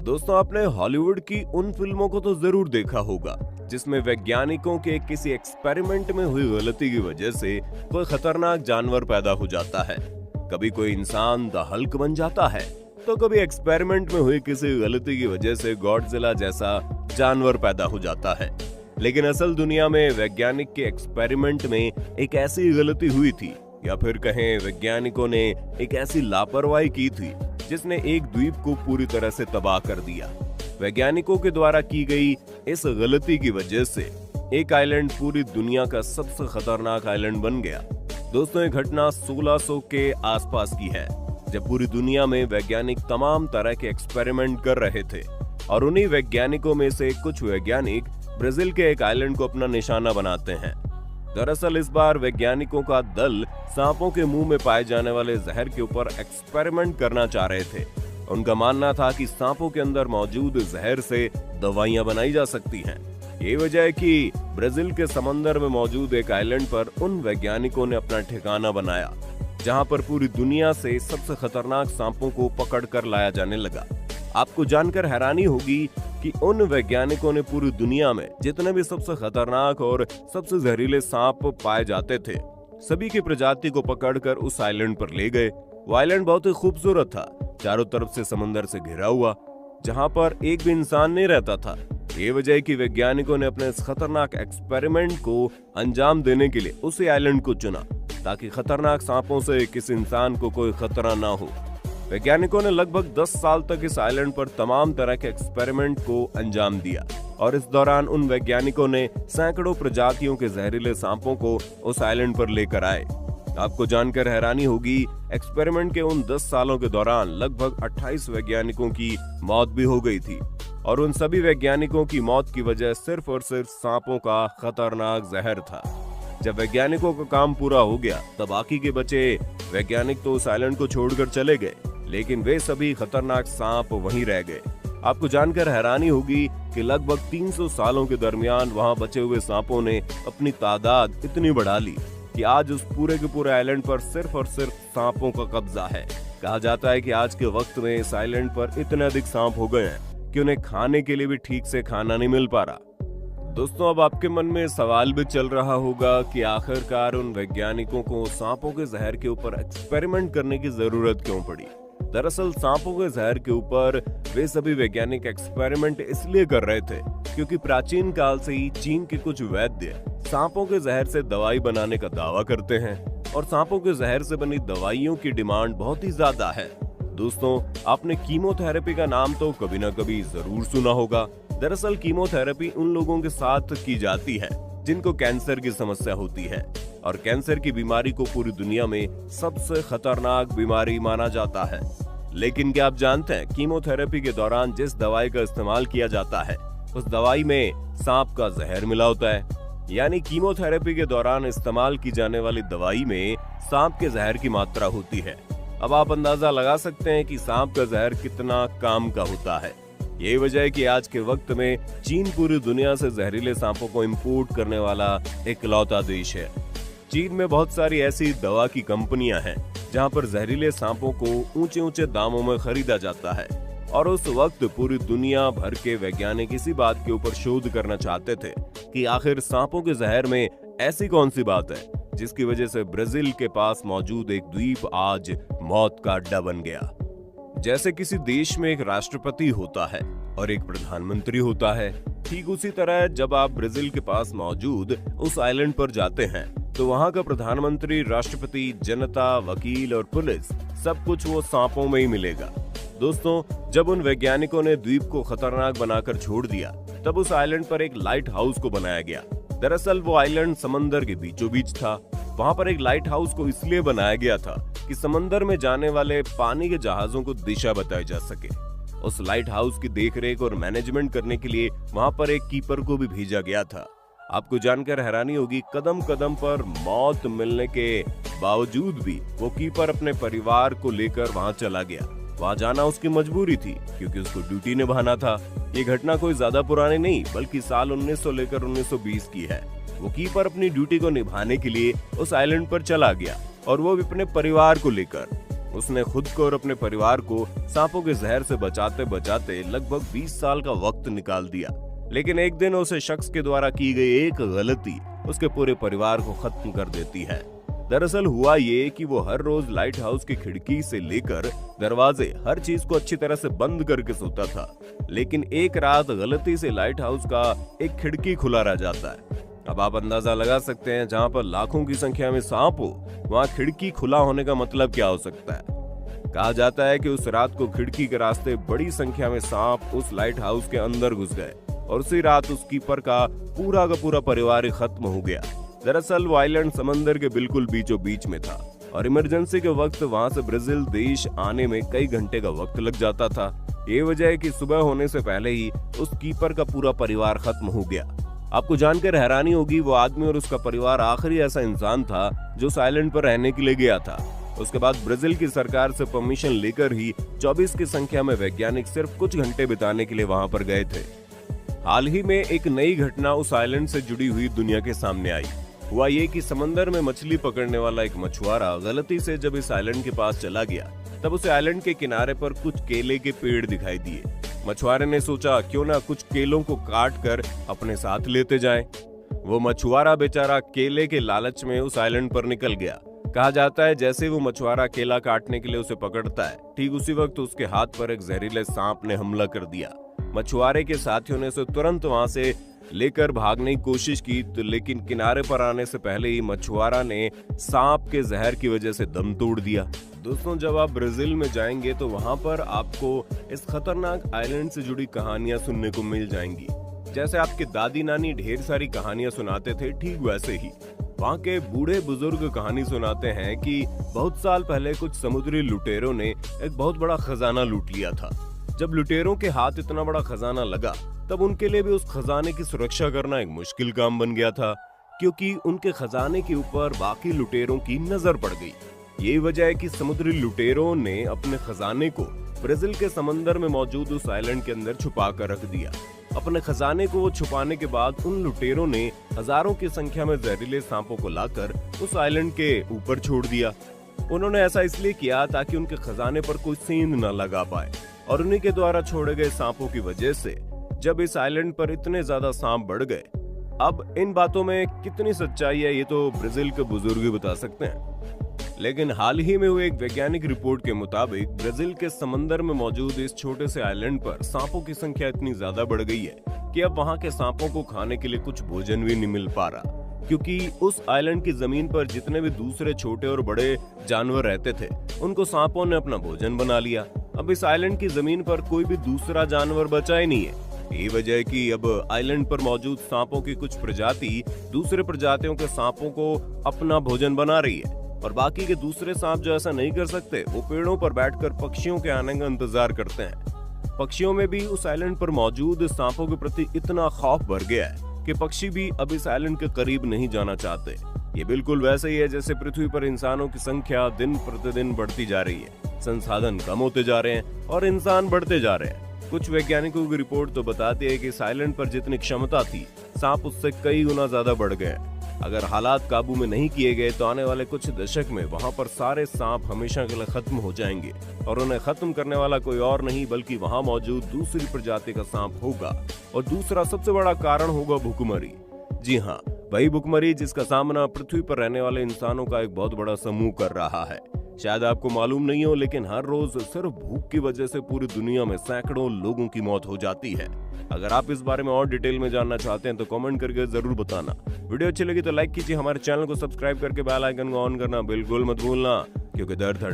दोस्तों, आपने हॉलीवुड की उन फिल्मों को तो जरूर देखा होगा जिसमें वैज्ञानिकों के किसी एक्सपेरिमेंट में हुई गलती की वजह से कोई खतरनाक जानवर पैदा हो जाता है। कभी कोई इंसान द हल्क बन जाता है, तो कभी एक्सपेरिमेंट में हुई किसी गलती की वजह से गॉडजिला जैसा जानवर पैदा हो जाता है। लेकिन असल दुनिया में वैज्ञानिक के एक्सपेरिमेंट में एक ऐसी गलती हुई थी, या फिर कहें वैज्ञानिकों ने एक ऐसी लापरवाही की थी जिसने एक द्वीप को पूरी तरह से तबाह कर दिया। वैज्ञानिकों के द्वारा की गई इस गलती की वजह से एक आइलैंड पूरी दुनिया का सबसे खतरनाक आइलैंड बन गया। दोस्तों, ये घटना 1600 के आसपास की है, जब पूरी दुनिया में वैज्ञानिक तमाम तरह के एक्सपेरिमेंट कर रहे थे और उन्हीं वैज्ञानिकों में से कुछ वैज्ञानिक ब्राजील के एक आइलैंड को अपना निशाना बनाते हैं। दरअसल इस बार वैज्ञानिकों का दल सांपों के मुंह में पाए जाने वाले जहर के ऊपर एक्सपेरिमेंट करना चाह रहे थे। उनका मानना था कि सांपों के अंदर मौजूद जहर से दवाइयां बनाई जा सकती हैं। ये वजह है कि ब्राजील के समंदर में मौजूद एक आइलैंड पर उन वैज्ञानिकों ने अपना ठिकाना बनाया, जहां पर पूरी दुनिया से सबसे खतरनाक सांपों को पकड़ कर लाया जाने लगा। आपको जानकर हैरानी होगी कि उन वैज्ञानिकों ने पूरी दुनिया में जितने भी सबसे खतरनाक और सबसे जहरीले सांप पाए जाते थे, सभी की प्रजाति को पकड़कर उस आइलैंड पर ले गए। वो आइलैंड बहुत ही खूबसूरत था, चारों तरफ से समंदर से घिरा हुआ, जहां पर एक भी इंसान नहीं रहता था। ये वजह है कि वैज्ञानिकों ने अपने इस खतरनाक एक्सपेरिमेंट को अंजाम देने के लिए उसी आइलैंड को चुना, ताकि खतरनाक सांपों से किसी इंसान को कोई खतरा ना हो। वैज्ञानिकों ने लगभग 10 साल तक इस आइलैंड पर तमाम तरह के एक्सपेरिमेंट को अंजाम दिया और इस दौरान उन वैज्ञानिकों ने सैकड़ों प्रजातियों के जहरीले सांपों को उस आइलैंड पर लेकर आए। आपको जानकर हैरानी होगी, एक्सपेरिमेंट के उन 10 सालों के दौरान लगभग 28 वैज्ञानिकों की मौत भी हो गई थी और उन सभी वैज्ञानिकों की मौत की वजह सिर्फ और सिर्फ सांपों का खतरनाक जहर था। जब वैज्ञानिकों का काम पूरा हो गया, तब बाकी के बचे वैज्ञानिक तो उस आइलैंड को छोड़कर चले गए, लेकिन वे सभी खतरनाक सांप वहीं रह गए। आपको जानकर हैरानी होगी कि लगभग 300 सालों के दरमियान वहां बचे हुए सांपों ने अपनी तादाद इतनी बढ़ा ली कि आज उस पूरे के पूरे आइलैंड पर सिर्फ और सिर्फ सांपों का कब्जा है। कहा जाता है कि आज के वक्त में इस आइलैंड पर इतने अधिक सांप हो गए हैं कि उन्हें खाने के लिए भी ठीक से खाना नहीं मिल पा रहा। दोस्तों, अब आपके मन में सवाल भी चल रहा होगा कि आखिरकार उन वैज्ञानिकों को सांपों के जहर के ऊपर एक्सपेरिमेंट करने की जरूरत क्यों पड़ी। दरअसल सांपों के जहर के ऊपर वे सभी वैज्ञानिक एक्सपेरिमेंट इसलिए कर रहे थे क्योंकि प्राचीन काल से ही चीन के कुछ वैद्य सांपों के जहर से दवाई बनाने का दावा करते हैं और सांपों के जहर से बनी दवाइयों की डिमांड बहुत ही ज्यादा है। दोस्तों, आपने कीमोथेरेपी का नाम तो कभी ना कभी जरूर सुना होगा। दरअसल कीमोथेरेपी उन लोगों के साथ की जाती है जिनको कैंसर की समस्या होती है और कैंसर की बीमारी को पूरी दुनिया में सबसे खतरनाक बीमारी माना जाता है। लेकिन क्या आप जानते हैं, कीमोथेरेपी के दौरान जिस दवाई का इस्तेमाल किया जाता है उस दवाई में सांप का जहर मिला होता है। यानी कीमोथेरेपी के दौरान इस्तेमाल की जाने वाली दवाई में सांप के जहर की मात्रा होती है। अब आप अंदाजा लगा सकते हैं कि सांप का जहर कितना काम का होता है। यही वजह है कि आज के वक्त में चीन पूरी दुनिया से जहरीले सांपों को इंपोर्ट करने वाला इकलौता देश है। चीन में बहुत सारी ऐसी दवा की कंपनियां हैं जहां पर जहरीले सांपों को ऊंचे ऊंचे दामों में खरीदा जाता है और उस वक्त पूरी दुनिया भर के वैज्ञानिक इसी बात के ऊपर शोध करना चाहते थे कि आखिर सांपों के जहर में ऐसी कौन सी बात है जिसकी वजह से ब्राजील के पास मौजूद एक द्वीप आज मौत का अड्डा बन गया। जैसे किसी देश में एक राष्ट्रपति होता है और एक प्रधानमंत्री होता है, ठीक उसी तरह जब आप ब्राजील के पास मौजूद उस आइलैंड पर जाते हैं तो वहां का प्रधानमंत्री, राष्ट्रपति, जनता, वकील और पुलिस सब कुछ वो सांपों में ही मिलेगा। दोस्तों, जब उन वैज्ञानिकों ने द्वीप को खतरनाक बनाकर छोड़ दिया, तब उस आइलैंड पर एक लाइट हाउस को बनाया गया। दरअसल वो आइलैंड समंदर के बीचों बीच था। वहां पर एक लाइट हाउस को इसलिए बनाया गया था कि समंदर में जाने वाले पानी के जहाजों को दिशा बताई जा सके। उस लाइट हाउस की देखरेख और मैनेजमेंट करने के लिए वहां पर एक कीपर को भी भेजा गया था। आपको जानकर हैरानी होगी, कदम कदम पर मौत मिलने के बावजूद भी वो कीपर अपने परिवार को लेकर वहां चला गया। वहां जाना उसकी मजबूरी थी क्योंकि उसको ड्यूटी निभाना था। ये घटना कोई ज्यादा पुरानी नहीं बल्कि साल 1900 लेकर 1920 की है। वो कीपर अपनी ड्यूटी को निभाने के लिए उस आइलैंड पर चला गया और वो भी अपने परिवार को लेकर। उसने खुद को और अपने परिवार को सांपों के जहर से बचाते बचाते लगभग 20 साल का वक्त निकाल दिया। लेकिन एक दिन उस शख्स के द्वारा की गई एक गलती उसके पूरे परिवार को खत्म कर देती है। दरअसल हुआ ये कि वो हर रोज लाइट हाउस की खिड़की से लेकर दरवाजे हर चीज को अच्छी तरह से बंद करके सोता था। लेकिन एक रात गलती से लाइट हाउस का एक खिड़की खुला रह जाता है। अब आप अंदाजा लगा सकते हैं, जहां पर लाखों की संख्या में सांप हो, वहां खिड़की खुला होने का मतलब क्या हो सकता है। कहा जाता है कि उस रात को खिड़की के रास्ते बड़ी संख्या में सांप उस लाइट हाउस के अंदर घुस गए और उसी रात उस कीपर का पूरा परिवार ही खत्म हो गया। दरअसल वो आइलैंड समंदर के बिल्कुल बीचों बीच में था और इमरजेंसी के वक्त वहां से ब्राजील देश आने में कई घंटे का वक्त लग जाता था। ये वजह है कि सुबह होने से पहले ही उस कीपर का पूरा परिवार खत्म हो गया। आपको जानकर हैरानी होगी, वो आदमी और उसका परिवार आखिरी ऐसा इंसान था जो उस आइलैंड पर रहने के लिए गया था। उसके बाद ब्राजील की सरकार से परमिशन लेकर ही 24 की संख्या में वैज्ञानिक सिर्फ कुछ घंटे बिताने के लिए वहां पर गए थे। हाल ही में एक नई घटना उस आइलैंड से जुड़ी हुई दुनिया के सामने आई। हुआ ये कि समंदर में मछली पकड़ने वाला एक मछुआरा गलती से जब इस आइलैंड के पास चला गया, तब उसे आइलैंड के किनारे पर कुछ केले के पेड़ दिखाई दिए। मछुआरे ने सोचा क्यों ना कुछ केलों को काट कर अपने साथ लेते जाएं। वो मछुआरा बेचारा केले के लालच में उस आइलैंड पर निकल गया। कहा जाता है जैसे वो मछुआरा केला काटने के लिए उसे पकड़ता है, ठीक उसी वक्त उसके हाथ पर एक जहरीले सांप ने हमला कर दिया। मछुआरे के साथियों ने उसे तुरंत वहां से लेकर भागने की कोशिश की, लेकिन किनारे पर आने से पहले ही मछुआरा ने सांप के जहर की वजह से दम तोड़ दिया। दोस्तों, जब आप ब्राजील में जाएंगे तो वहां पर आपको इस खतरनाक आइलैंड से जुड़ी कहानियां सुनने को मिल जाएंगी। जैसे आपके दादी नानी ढेर सारी कहानियां सुनाते थे, ठीक वैसे ही वहाँ के बूढ़े बुजुर्ग कहानी सुनाते हैं कि बहुत साल पहले कुछ समुद्री लुटेरों ने एक बहुत बड़ा खजाना लूट लिया था। जब लुटेरों के हाथ इतना बड़ा खजाना लगा, तब उनके लिए भी उस खजाने की सुरक्षा करना एक मुश्किल काम बन गया था, क्योंकि उनके खजाने के ऊपर बाकी लुटेरों की नजर पड़ गई। यही वजह है कि समुद्री लुटेरों ने अपने खजाने को ब्राजील के समंदर में मौजूद उस आइलैंड के अंदर छुपा कर रख दिया। अपने खजाने को छुपाने के बाद उन लुटेरों ने हजारों की संख्या में जहरीले सांपों को लाकर उस आइलैंड के ऊपर छोड़ दिया। उन्होंने ऐसा इसलिए किया ताकि उनके खजाने पर कोई सेंध न लगा पाए, और उन्हीं के द्वारा छोड़े गए सांपों की वजह से जब इस आइलैंड पर इतने ज्यादा सांप बढ़ गए। अब इन बातों में कितनी सच्चाई है ये तो ब्राजील के बुजुर्ग ही बता सकते हैं। लेकिन हाल ही में हुई एक वैज्ञानिक रिपोर्ट के मुताबिक ब्राजील के समंदर में मौजूद इस छोटे से आइलैंड पर सांपों की संख्या इतनी ज्यादा बढ़ गई है कि अब वहां के सांपों को खाने के लिए कुछ भोजन भी नहीं मिल पा रहा, क्योंकि उस आइलैंड की जमीन पर जितने भी दूसरे छोटे और बड़े जानवर रहते थे, उनको सांपों ने अपना भोजन बना लिया। अब इस आइलैंड की जमीन पर कोई भी दूसरा जानवर बचा ही नहीं है। यही वजह है कि अब आइलैंड पर मौजूद सांपों की कुछ प्रजाति दूसरे प्रजातियों के सांपों को अपना भोजन बना रही है, और बाकी के दूसरे सांप जो ऐसा नहीं कर सकते, वो पेड़ों पर बैठकर पक्षियों के आने का इंतजार करते हैं। पक्षियों में भी उस आइलैंड पर मौजूद सांपों के प्रति इतना खौफ भर गया है कि पक्षी भी अब इस आइलैंड के करीब नहीं जाना चाहते। ये बिल्कुल वैसे ही है जैसे पृथ्वी पर इंसानों की संख्या दिन प्रतिदिन बढ़ती जा रही है, संसाधन कम होते जा रहे हैं और इंसान बढ़ते जा रहे हैं। कुछ वैज्ञानिकों की रिपोर्ट तो बताती है कि इस आइलैंड पर जितनी क्षमता थी, सांप उससे कई गुना ज्यादा बढ़ गए। अगर हालात काबू में नहीं किए गए तो आने वाले कुछ दशक में वहां पर सारे सांप हमेशा के लिए खत्म हो जाएंगे, और उन्हें खत्म करने वाला कोई और नहीं बल्कि वहां मौजूद दूसरी प्रजाति का सांप होगा। और दूसरा सबसे बड़ा कारण होगा भुखमरी। जी हाँ, वही भुखमरी जिसका सामना पृथ्वी पर रहने वाले इंसानों का एक बहुत बड़ा समूह कर रहा है। शायद आपको मालूम नहीं हो, लेकिन हर रोज सिर्फ भूख की वजह से पूरी दुनिया में सैकड़ों लोगों की मौत हो जाती है। अगर आप इस बारे में और डिटेल में जानना चाहते हैं तो कमेंट करके जरूर बताना। वीडियो अच्छी लगी तो लाइक कीजिए, हमारे चैनल को सब्सक्राइब करके बेल आइकन को ऑन करना बिल्कुल मत भूलना, क्योंकि दर्द